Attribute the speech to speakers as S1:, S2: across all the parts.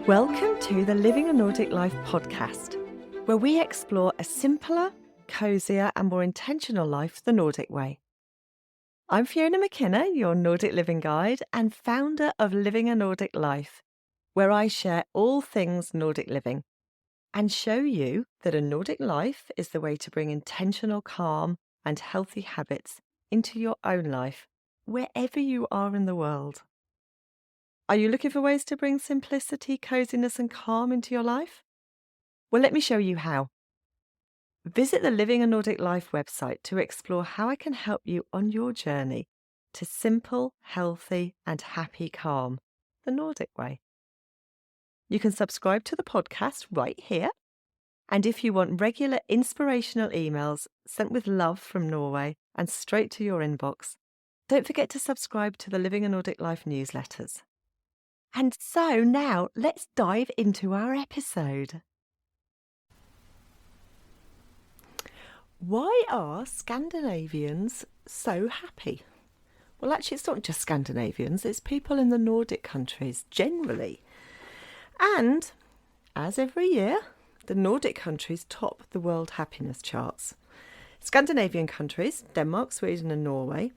S1: Welcome to the Living a Nordic Life podcast, where we explore a simpler, cosier and more intentional life the Nordic way. I'm Fiona McKenna, your Nordic living guide and founder of Living a Nordic Life, where I share all things Nordic living and show you that a Nordic life is the way to bring intentional calm and healthy habits into your own life, wherever you are in the world. Are you looking for ways to bring simplicity, coziness and calm into your life? Well, let me show you how. Visit the Living a Nordic Life website to explore how I can help you on your journey to simple, healthy and happy calm, the Nordic way. You can subscribe to the podcast right here. And if you want regular inspirational emails sent with love from Norway and straight to your inbox, don't forget to subscribe to the Living a Nordic Life newsletters. And so now let's dive into our episode. Why are Scandinavians so happy? Well, actually, it's not just Scandinavians, it's people in the Nordic countries generally. And as every year, the Nordic countries top the world happiness charts. Scandinavian countries, Denmark, Sweden and Norway,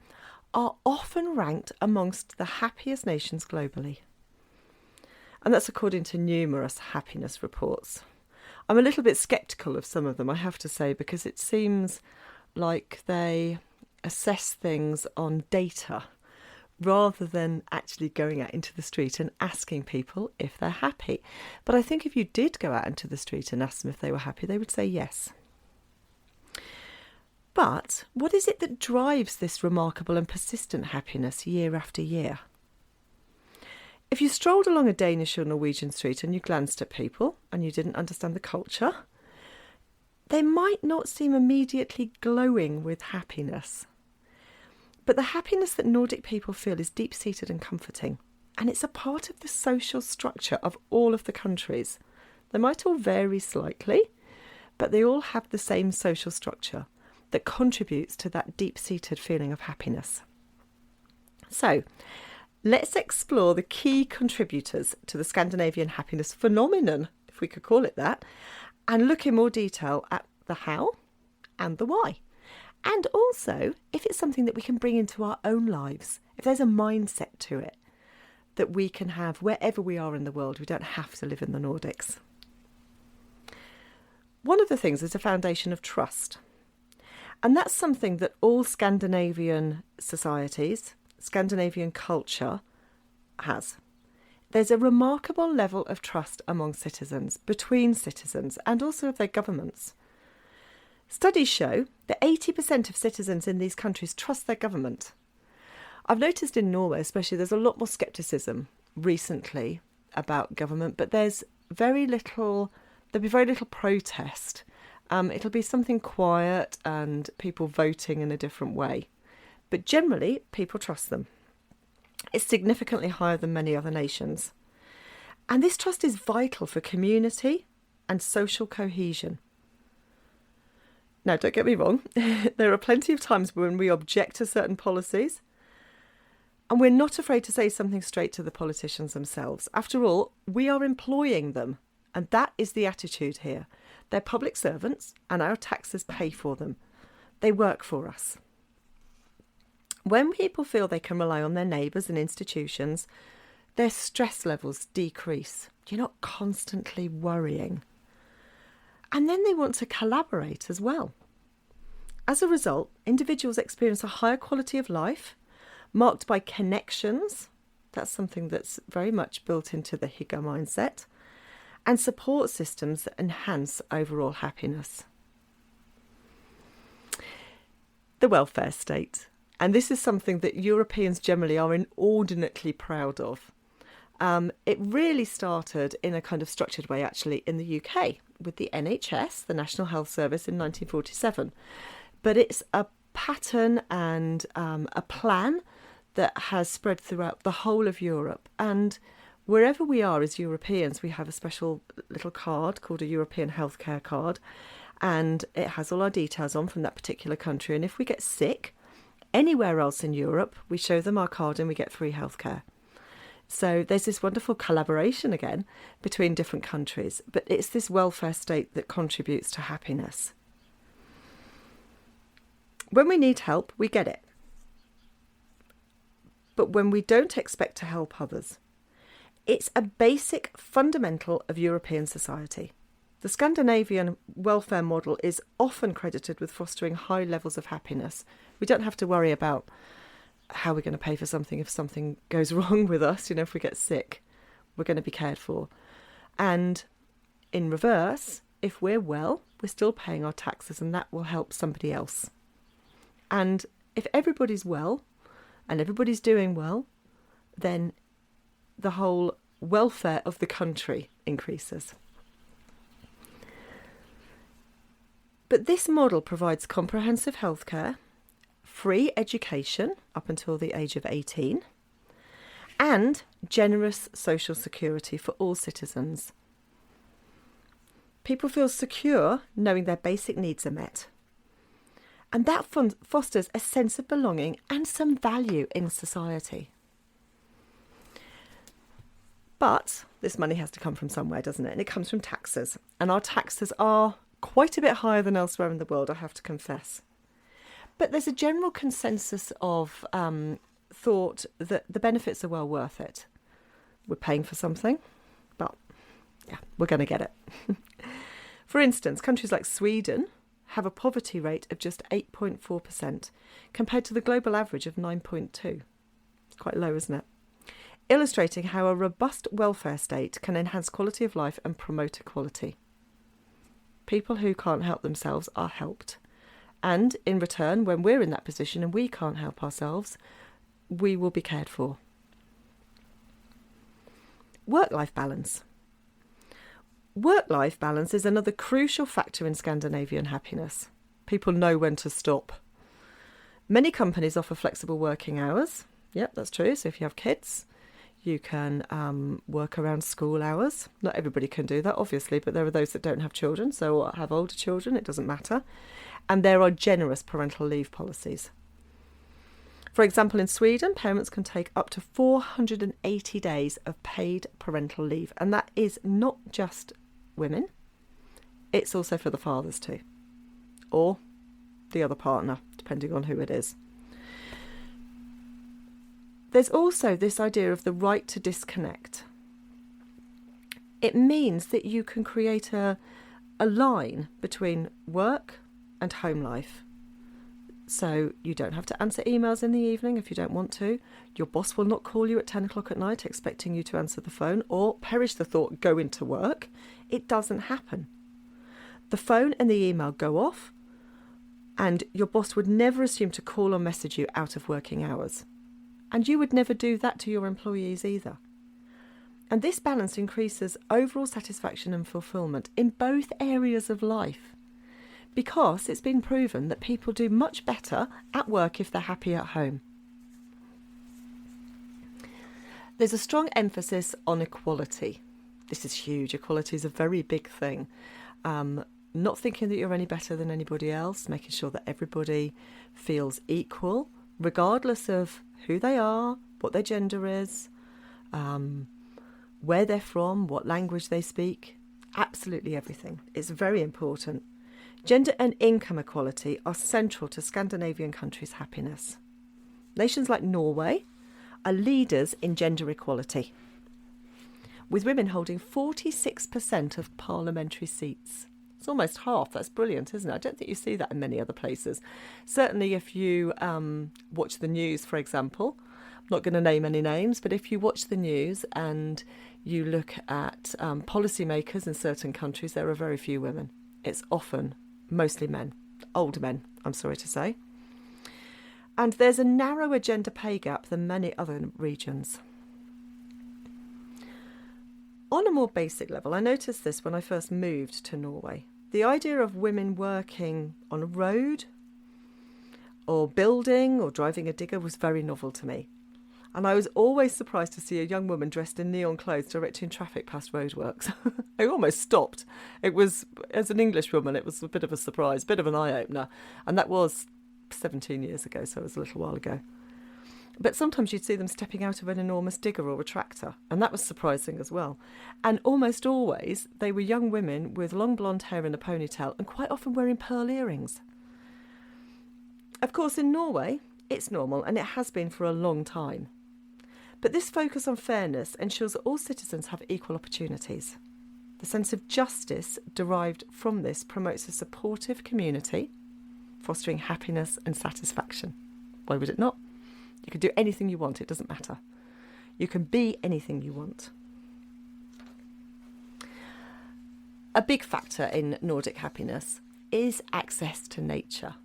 S1: are often ranked amongst the happiest nations globally. And that's according to numerous happiness reports. I'm a little bit sceptical of some of them, I have to say, because it seems like they assess things on data rather than actually going out into the street and asking people if they're happy. But I think if you did go out into the street and ask them if they were happy, they would say yes. But what is it that drives this remarkable and persistent happiness year after year? If you strolled along a Danish or Norwegian street and you glanced at people and you didn't understand the culture, they might not seem immediately glowing with happiness. But the happiness that Nordic people feel is deep-seated and comforting, and it's a part of the social structure of all of the countries. They might all vary slightly, but they all have the same social structure that contributes to that deep-seated feeling of happiness. So, let's explore the key contributors to the Scandinavian happiness phenomenon, if we could call it that, and look in more detail at the how and the why. And also, if it's something that we can bring into our own lives, if there's a mindset to it that we can have wherever we are in the world. We don't have to live in the Nordics. One of the things is a foundation of trust. And that's something that all Scandinavian societies, Scandinavian culture has. There's a remarkable level of trust among citizens, between citizens, and also of their governments. Studies show that 80% of citizens in these countries trust their government. I've noticed in Norway especially there's a lot more scepticism recently about government, but there'll be very little protest. It'll be something quiet and people voting in a different way. But generally, people trust them. It's significantly higher than many other nations. And this trust is vital for community and social cohesion. Now, don't get me wrong, there are plenty of times when we object to certain policies, and we're not afraid to say something straight to the politicians themselves. After all, we are employing them, and that is the attitude here. They're public servants, and our taxes pay for them. They work for us. When people feel they can rely on their neighbours and institutions, their stress levels decrease. You're not constantly worrying. And then they want to collaborate as well. As a result, individuals experience a higher quality of life, marked by connections. That's something that's very much built into the Hygge mindset, and support systems that enhance overall happiness. The welfare state. And this is something that Europeans generally are inordinately proud of. It really started in a kind of structured way, actually, in the UK with the NHS, the National Health Service, in 1947. But it's a pattern and a plan that has spread throughout the whole of Europe. And wherever we are as Europeans, we have a special little card called a European healthcare card. And it has all our details on from that particular country. And if we get sick, anywhere else in Europe, we show them our card and we get free healthcare. So there's this wonderful collaboration again between different countries, but it's this welfare state that contributes to happiness. When we need help, we get it. But when we don't expect to help others, it's a basic fundamental of European society. The Scandinavian welfare model is often credited with fostering high levels of happiness. We don't have to worry about how we're going to pay for something if something goes wrong with us. If we get sick, we're going to be cared for. And in reverse, if we're well, we're still paying our taxes, and that will help somebody else. And if everybody's well and everybody's doing well, then the whole welfare of the country increases. But this model provides comprehensive healthcare, free education up until the age of 18, and generous social security for all citizens. People feel secure knowing their basic needs are met. And that fosters a sense of belonging and some value in society. But this money has to come from somewhere, doesn't it? And it comes from taxes. And our taxes are quite a bit higher than elsewhere in the world, I have to confess. But there's a general consensus of thought that the benefits are well worth it. We're paying for something, but yeah, we're going to get it. For instance, countries like Sweden have a poverty rate of just 8.4% compared to the global average of 9.2%. It's quite low, isn't it? Illustrating how a robust welfare state can enhance quality of life and promote equality. People who can't help themselves are helped. And in return, when we're in that position and we can't help ourselves, we will be cared for. Work-life balance. Work-life balance is another crucial factor in Scandinavian happiness. People know when to stop. Many companies offer flexible working hours. Yep, that's true. So if you have kids, you can work around school hours. Not everybody can do that, obviously, but there are those that don't have children, so have older children, it doesn't matter. And there are generous parental leave policies. For example, in Sweden, parents can take up to 480 days of paid parental leave. And that is not just women, it's also for the fathers too. Or the other partner, depending on who it is. There's also this idea of the right to disconnect. It means that you can create a line between work and home life. So you don't have to answer emails in the evening if you don't want to. Your boss will not call you at 10 o'clock at night expecting you to answer the phone, or perish the thought, go into work. It doesn't happen. The phone and the email go off, and your boss would never assume to call or message you out of working hours. And you would never do that to your employees either. And this balance increases overall satisfaction and fulfilment in both areas of life, because it's been proven that people do much better at work if they're happy at home. There's a strong emphasis on equality. This is huge. Equality is a very big thing. Not thinking that you're any better than anybody else, making sure that everybody feels equal, regardless of who they are, what their gender is, where they're from, what language they speak. Absolutely everything. It's very important. Gender and income equality are central to Scandinavian countries' happiness. Nations like Norway are leaders in gender equality, with women holding 46% of parliamentary seats. It's almost half. That's brilliant, isn't it? I don't think you see that in many other places. Certainly if you watch the news, for example. I'm not going to name any names, but if you watch the news and you look at policymakers in certain countries, there are very few women. It's often mostly men, older men, I'm sorry to say. And there's a narrower gender pay gap than many other regions. On a more basic level, I noticed this when I first moved to Norway. The idea of women working on a road or building or driving a digger was very novel to me. And I was always surprised to see a young woman dressed in neon clothes directing traffic past roadworks. I almost stopped. It was, as an English woman, it was a bit of a surprise, bit of an eye-opener. And that was 17 years ago, so it was a little while ago. But sometimes you'd see them stepping out of an enormous digger or a tractor, and that was surprising as well. And almost always they were young women with long blonde hair in a ponytail and quite often wearing pearl earrings. Of course, in Norway, it's normal, and it has been for a long time. But this focus on fairness ensures that all citizens have equal opportunities. The sense of justice derived from this promotes a supportive community, fostering happiness and satisfaction. Why would it not? You can do anything you want, it doesn't matter. You can be anything you want. A big factor in Nordic happiness is access to nature.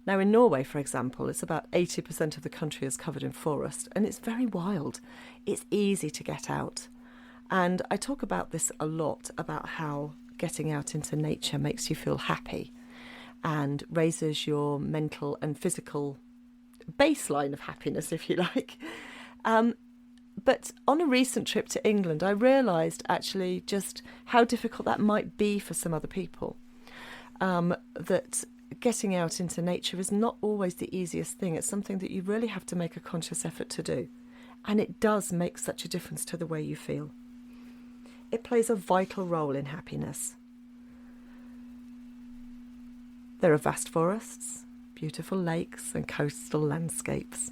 S1: Now in Norway, for example, it's about 80% of the country is covered in forest, and it's very wild. It's easy to get out. And I talk about this a lot, about how getting out into nature makes you feel happy and raises your mental and physical baseline of happiness, if you like. But on a recent trip to England, I realised actually just how difficult that might be for some other people. That getting out into nature is not always the easiest thing. It's something that you really have to make a conscious effort to do. And it does make such a difference to the way you feel. It plays a vital role in happiness. There are vast forests, beautiful lakes and coastal landscapes.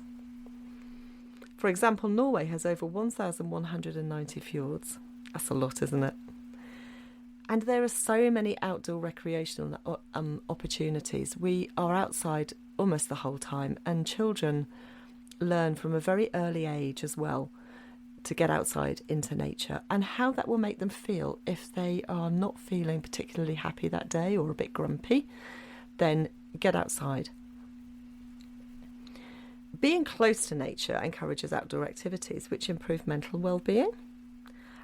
S1: For example, Norway has over 1,190 fjords. That's a lot, isn't it? And there are so many outdoor recreational opportunities. We are outside almost the whole time, and children learn from a very early age as well to get outside into nature, and how that will make them feel if they are not feeling particularly happy that day or a bit grumpy. Then get outside. Being close to nature encourages outdoor activities which improve mental well-being.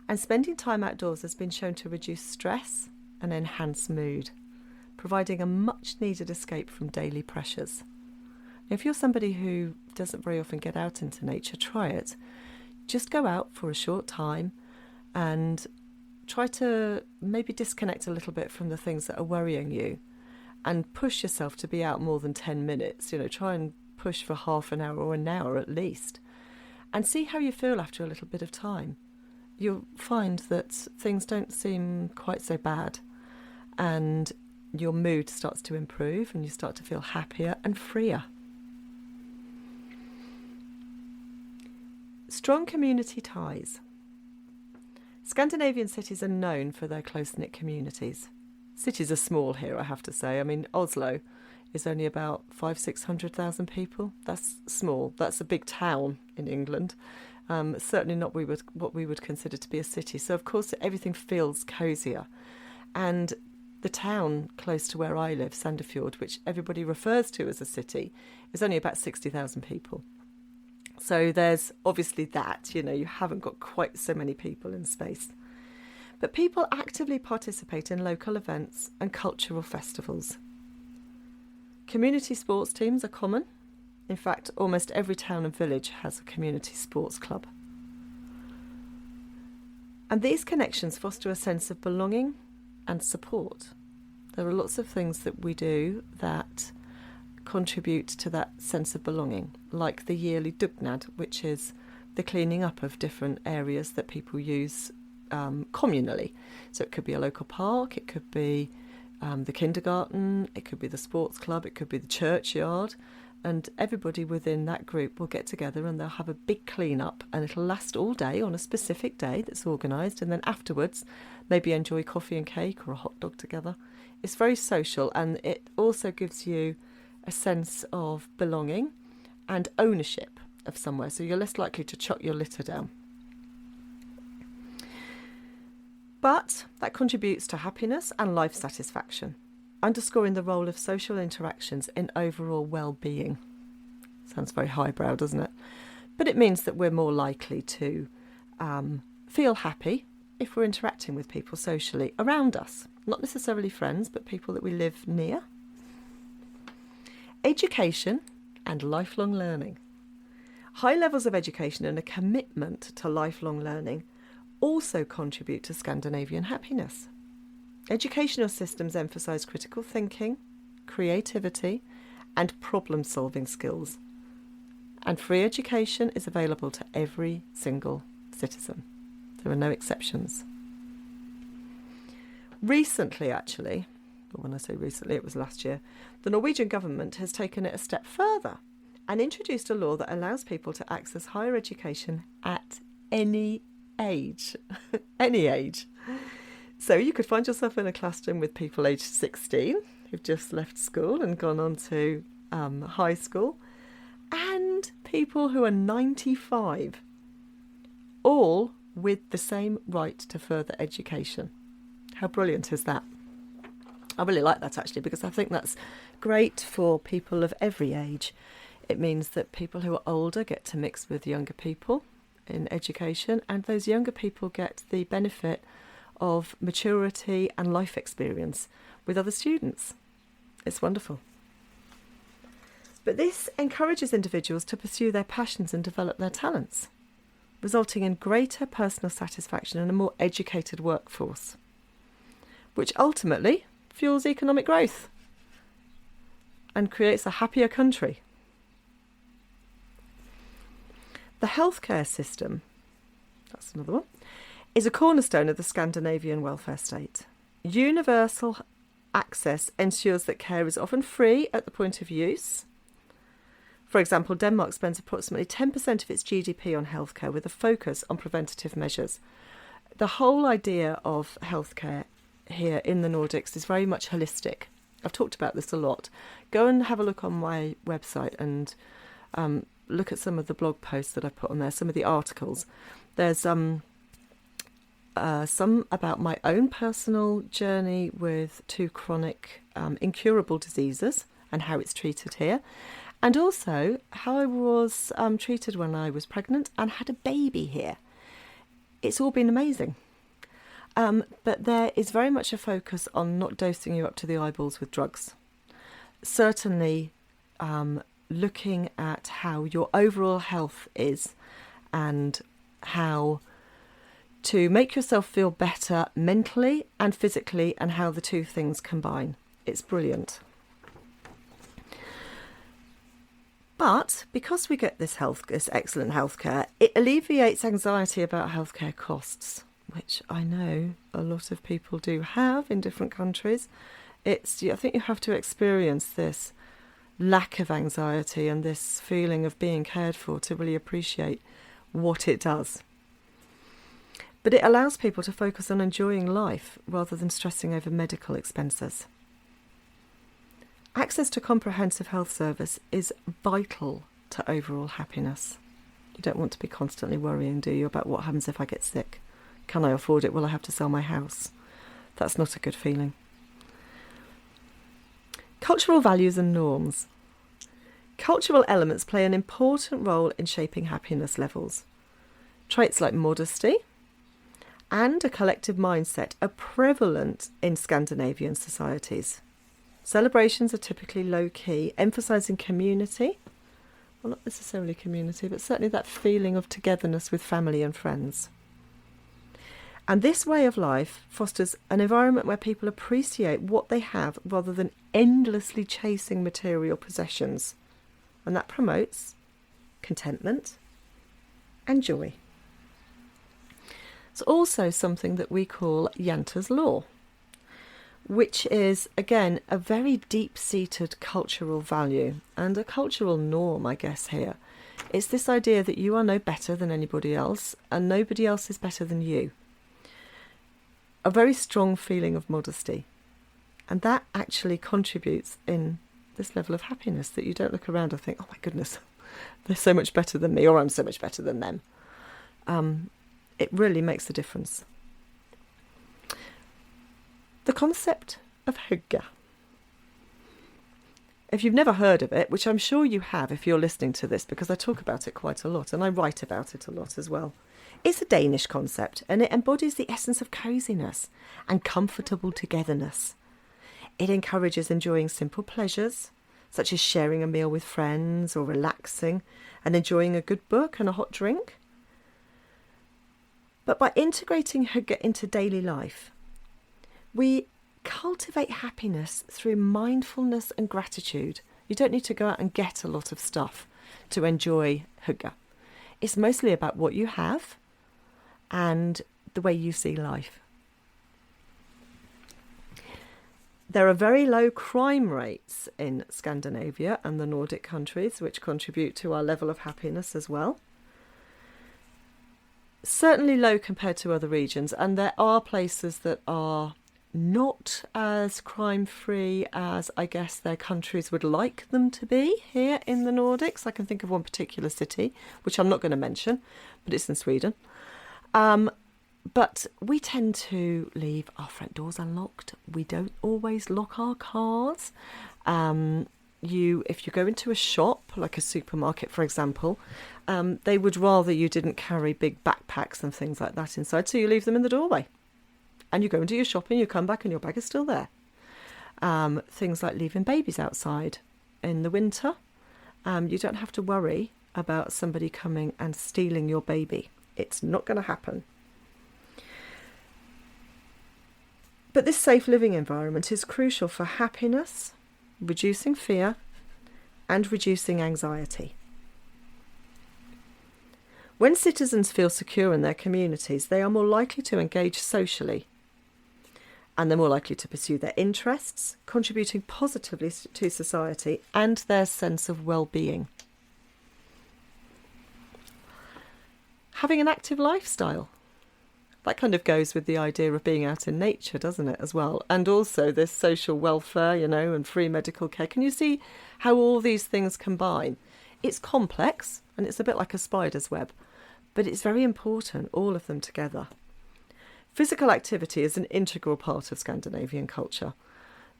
S1: And spending time outdoors has been shown to reduce stress and enhance mood, providing a much-needed escape from daily pressures. If you're somebody who doesn't very often get out into nature, try it. Just go out for a short time and try to maybe disconnect a little bit from the things that are worrying you, and push yourself to be out more than 10 minutes. Try and push for half an hour or an hour at least, and see how you feel after a little bit of time. You'll find that things don't seem quite so bad, and your mood starts to improve and you start to feel happier and freer. Strong community ties. Scandinavian cities are known for their close-knit communities. Cities are small here, I have to say. I mean, Oslo is only about 500,000-600,000 people. That's small. That's a big town in England. Certainly not what we would consider to be a city. So, of course, everything feels cosier. And the town close to where I live, Sandefjord, which everybody refers to as a city, is only about 60,000 people. So there's obviously that, you haven't got quite so many people in space. But people actively participate in local events and cultural festivals. Community sports teams are common. In fact, almost every town and village has a community sports club. And these connections foster a sense of belonging and support. There are lots of things that we do that contribute to that sense of belonging, like the yearly dugnad, which is the cleaning up of different areas that people use communally. So it could be a local park, it could be the kindergarten, it could be the sports club, it could be the churchyard, and everybody within that group will get together and they'll have a big clean up, and it'll last all day on a specific day that's organised, and then afterwards maybe enjoy coffee and cake or a hot dog together. It's very social, and it also gives you a sense of belonging and ownership of somewhere, so you're less likely to chuck your litter down. But that contributes to happiness and life satisfaction, underscoring the role of social interactions in overall well-being. Sounds very highbrow, doesn't it? But it means that we're more likely to feel happy if we're interacting with people socially around us. Not necessarily friends, but people that we live near. Education and lifelong learning. High levels of education and a commitment to lifelong learning also contribute to Scandinavian happiness. Educational systems emphasise critical thinking, creativity, and problem-solving skills. And free education is available to every single citizen. There are no exceptions. Recently, actually, or when I say recently, it was last year, the Norwegian government has taken it a step further and introduced a law that allows people to access higher education at any age. Any age. So you could find yourself in a classroom with people aged 16 who've just left school and gone on to high school, and people who are 95, all with the same right to further education. How brilliant is that? I really like that, actually, because I think that's great for people of every age. It means that people who are older get to mix with younger people in education, and those younger people get the benefit of maturity and life experience with other students. It's wonderful. But this encourages individuals to pursue their passions and develop their talents, resulting in greater personal satisfaction and a more educated workforce, which ultimately fuels economic growth and creates a happier country. The healthcare system, that's another one, is a cornerstone of the Scandinavian welfare state. Universal access ensures that care is often free at the point of use. For example, Denmark spends approximately 10% of its GDP on healthcare, with a focus on preventative measures. The whole idea of healthcare here in the Nordics is very much holistic. I've talked about this a lot. Go and have a look on my website and look at some of the blog posts that I've put on there, some of the articles. There's some about my own personal journey with 2 chronic incurable diseases and how it's treated here, and also how I was treated when I was pregnant and had a baby here. It's all been amazing. But there is very much a focus on not dosing you up to the eyeballs with drugs. Certainly looking at how your overall health is and how to make yourself feel better mentally and physically, and how the two things combine. It's brilliant. But because we get this excellent healthcare, it alleviates anxiety about healthcare costs, which I know a lot of people do have in different countries. I think you have to experience this lack of anxiety and this feeling of being cared for to really appreciate what it does. But it allows people to focus on enjoying life rather than stressing over medical expenses. Access to comprehensive health service is vital to overall happiness. You don't want to be constantly worrying, do you, about what happens if I get sick? Can I afford it? Will I have to sell my house? That's not a good feeling. Cultural values and norms. Cultural elements play an important role in shaping happiness levels. Traits like modesty and a collective mindset are prevalent in Scandinavian societies. Celebrations are typically low-key, emphasising community. Well, not necessarily community, but certainly that feeling of togetherness with family and friends. And this way of life fosters an environment where people appreciate what they have rather than endlessly chasing material possessions. And that promotes contentment and joy. It's also something that we call Jante's Law, which is, again, a very deep-seated cultural value and a cultural norm, I guess, here. It's this idea that you are no better than anybody else and nobody else is better than you. A very strong feeling of modesty. And that actually contributes in this level of happiness, that you don't look around and think, oh my goodness, they're so much better than me, or I'm so much better than them. It really makes a difference. The concept of hygge. If you've never heard of it, which I'm sure you have if you're listening to this, because I talk about it quite a lot and I write about it a lot as well. It's a Danish concept and it embodies the essence of coziness and comfortable togetherness. It encourages enjoying simple pleasures, such as sharing a meal with friends or relaxing and enjoying a good book and a hot drink. But by integrating hygge into daily life, we cultivate happiness through mindfulness and gratitude. You don't need to go out and get a lot of stuff. to enjoy hygge. It's mostly about what you have and the way you see life. There are very low crime rates in Scandinavia and the Nordic countries, which contribute to our level of happiness as well. Certainly low compared to other regions, and there are places that are not as crime-free as I guess their countries would like them to be here in the Nordics. I can think of one particular city, which I'm not going to mention, but it's in Sweden. But we tend to leave our front doors unlocked. We don't always lock our cars. If you go into a shop, like a supermarket, for example, they would rather you didn't carry big backpacks and things like that inside, so you leave them in the doorway. And you go and do your shopping, you come back and your bag is still there. Things like leaving babies outside in the winter. You don't have to worry about somebody coming and stealing your baby. It's not going to happen. But this safe living environment is crucial for happiness, reducing fear, and reducing anxiety. When citizens feel secure in their communities, they are more likely to engage socially, and they're more likely to pursue their interests, contributing positively to society and their sense of well-being. Having an active lifestyle. That kind of goes with the idea of being out in nature, doesn't it, as well? And also this social welfare, and free medical care. Can you see how all these things combine? It's complex, and it's a bit like a spider's web, but it's very important, all of them together. Physical activity is an integral part of Scandinavian culture.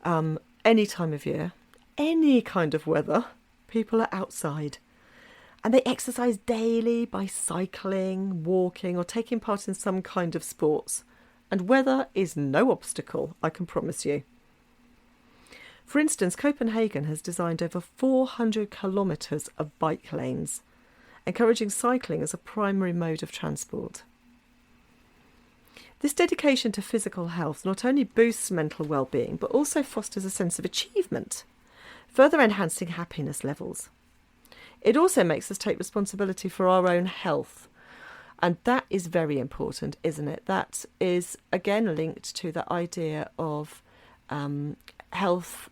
S1: Any time of year, any kind of weather, people are outside. And they exercise daily by cycling, walking, or taking part in some kind of sports. And weather is no obstacle, I can promise you. For instance, Copenhagen has designed over 400 kilometres of bike lanes, encouraging cycling as a primary mode of transport. This dedication to physical health not only boosts mental well-being, but also fosters a sense of achievement, further enhancing happiness levels. It also makes us take responsibility for our own health. And that is very important, isn't it? That is, again, linked to the idea of health,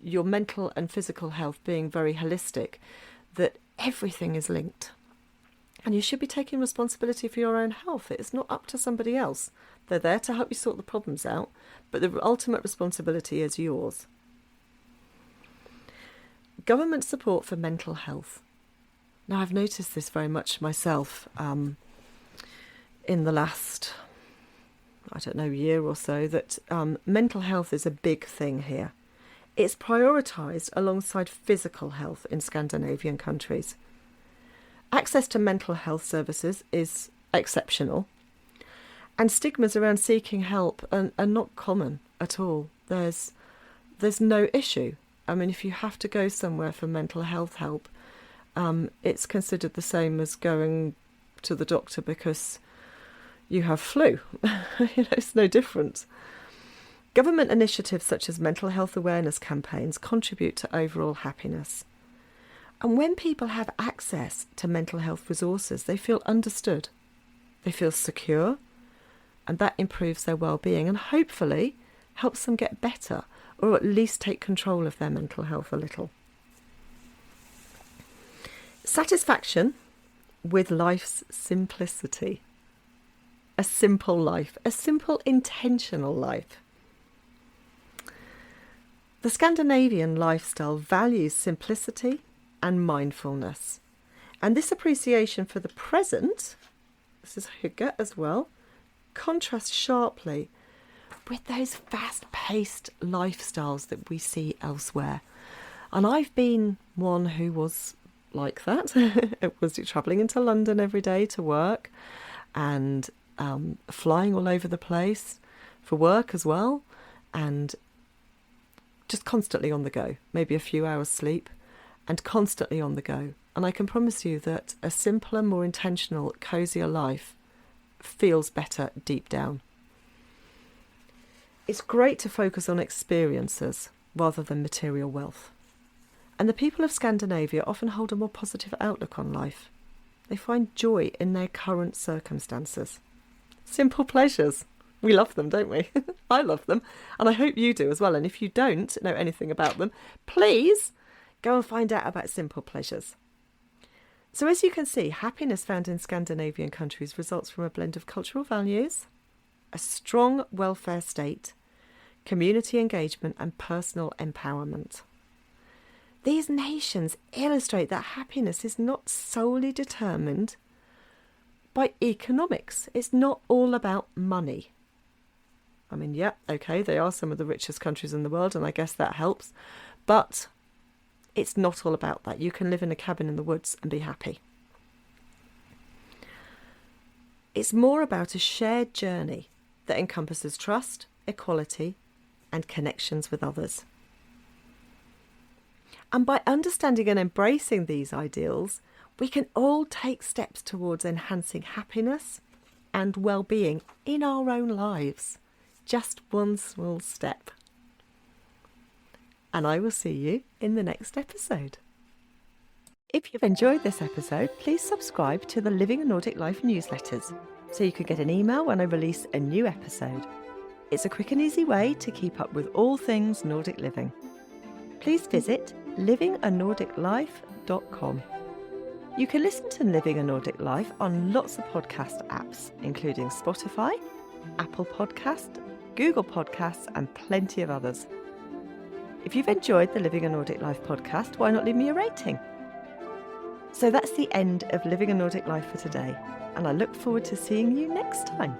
S1: your mental and physical health being very holistic, that everything is linked. And you should be taking responsibility for your own health. It's not up to somebody else. They're there to help you sort the problems out, but the ultimate responsibility is yours. Government support for mental health. Now, I've noticed this very much myself in the last, year or so, that mental health is a big thing here. It's prioritised alongside physical health in Scandinavian countries. Access to mental health services is exceptional, and stigmas around seeking help are not common at all. There's no issue. I mean, if you have to go somewhere for mental health help, it's considered the same as going to the doctor because you have flu. It's no different. Government initiatives such as mental health awareness campaigns contribute to overall happiness. And when people have access to mental health resources, they feel understood, they feel secure, and that improves their well-being and hopefully helps them get better, or at least take control of their mental health a little. Satisfaction with life's simplicity. A simple life, a simple intentional life. The Scandinavian lifestyle values simplicity and mindfulness. And this appreciation for the present, this is hygge as well, contrasts sharply with those fast-paced lifestyles that we see elsewhere. And I've been one who was like that. It was travelling into London every day to work and flying all over the place for work as well, and just constantly on the go, maybe a few hours sleep and constantly on the go. And I can promise you that a simpler, more intentional, cosier life feels better deep down. It's great to focus on experiences rather than material wealth. And the people of Scandinavia often hold a more positive outlook on life. They find joy in their current circumstances. Simple pleasures. We love them, don't we? I love them. And I hope you do as well. And if you don't know anything about them, please go and find out about simple pleasures. So as you can see, happiness found in Scandinavian countries results from a blend of cultural values, a strong welfare state, community engagement and personal empowerment. These nations illustrate that happiness is not solely determined by economics. It's not all about money. I mean, yeah, okay, they are some of the richest countries in the world, and I guess that helps. But it's not all about that. You can live in a cabin in the woods and be happy. It's more about a shared journey that encompasses trust, equality, and connections with others. And by understanding and embracing these ideals, we can all take steps towards enhancing happiness and well-being in our own lives. Just one small step. And I will see you in the next episode. If you've enjoyed this episode, please subscribe to the Living a Nordic Life newsletters so you can get an email when I release a new episode. It's a quick and easy way to keep up with all things Nordic living. Please visit livinganordiclife.com. You can listen to Living a Nordic Life on lots of podcast apps, including Spotify, Apple Podcast, Google Podcasts, and plenty of others. If you've enjoyed the Living a Nordic Life podcast, why not leave me a rating? So that's the end of Living a Nordic Life for today, and I look forward to seeing you next time.